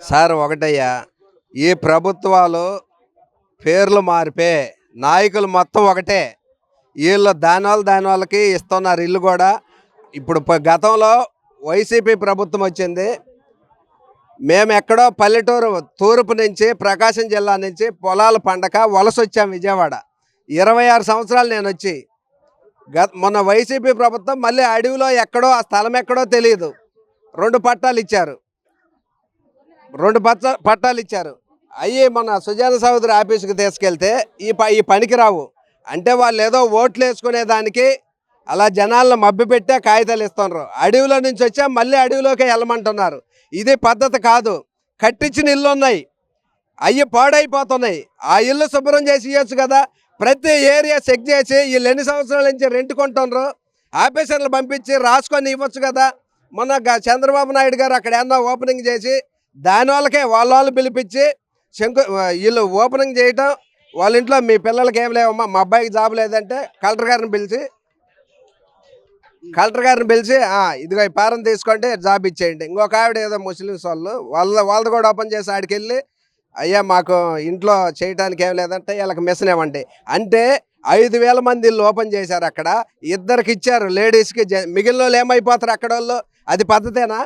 Sir ఒకటయ్యా, ఈ ప్రభుత్వాలు పేర్లు మారిపే నాయకులు మొత్తం ఒకటే. వీళ్ళు దాని వాళ్ళకి ఇస్తున్నారు ఇల్లు కూడా. ఇప్పుడు గతంలో వైసీపీ ప్రభుత్వం వచ్చింది. మేము ఎక్కడో పల్లెటూరు తూర్పు నుంచి ప్రకాశం జిల్లా నుంచి పొలాల పండగ వలస వచ్చాం విజయవాడ. 26 సంవత్సరాలు నేను వచ్చి మొన్న వైసీపీ ప్రభుత్వం మళ్ళీ అడవిలో ఎక్కడో ఆ స్థలం ఎక్కడో తెలియదు 2 పట్టాలు ఇచ్చారు. 2 పట్టాలు ఇచ్చారు. అయ్యి మన సుజాత సహోదరి ఆఫీస్కి తీసుకెళ్తే ఈ పనికి రావు అంటే వాళ్ళు ఏదో ఓట్లు వేసుకునే దానికి అలా జనాలను మభ్యపెట్టే కాగితాలు ఇస్తున్నారు. అడవిలో నుంచి వచ్చా మళ్ళీ అడవిలోకి వెళ్ళమంటున్నారు. ఇది పద్ధతి కాదు. కట్టించిన ఇల్లు ఉన్నాయి, అయ్యి పాడైపోతున్నాయి. ఆ ఇల్లు శుభ్రం చేసి ఇవ్వచ్చు కదా. ప్రతి ఏరియా చెక్ చేసి వీళ్ళు ఎన్ని సంవత్సరాల నుంచి రెంట్ కొంటున్నారు ఆఫీసర్లు పంపించి రాసుకొని ఇవ్వచ్చు కదా. మొన్న చంద్రబాబు నాయుడు గారు అక్కడ ఏమన్నా ఓపెనింగ్ చేసి దాని వాళ్ళకే వాళ్ళు పిలిపించి వీళ్ళు ఓపెనింగ్ చేయటం, వాళ్ళ ఇంట్లో మీ పిల్లలకి ఏం లేవమ్మా, మా అబ్బాయికి జాబ్ లేదంటే కలెక్టర్ గారిని పిలిచి ఇదిగో ఈ పారం తీసుకోండి జాబ్ ఇచ్చేయండి. ఇంకొక ఆవిడ ఏదో ముస్లిమ్స్ వాళ్ళది కూడా ఓపెన్ చేసి ఆడికి వెళ్ళి అయ్యా మాకు ఇంట్లో చేయడానికి ఏం లేదంటే వీళ్ళకి మిషన్ ఇవ్వండి అంటే 5,000 మంది ఇల్లు ఓపెన్ చేశారు. అక్కడ 2 ఇచ్చారు లేడీస్కి, మిగిలిన వాళ్ళు ఏమైపోతారు అక్కడ వాళ్ళు? అది పద్ధతేనా?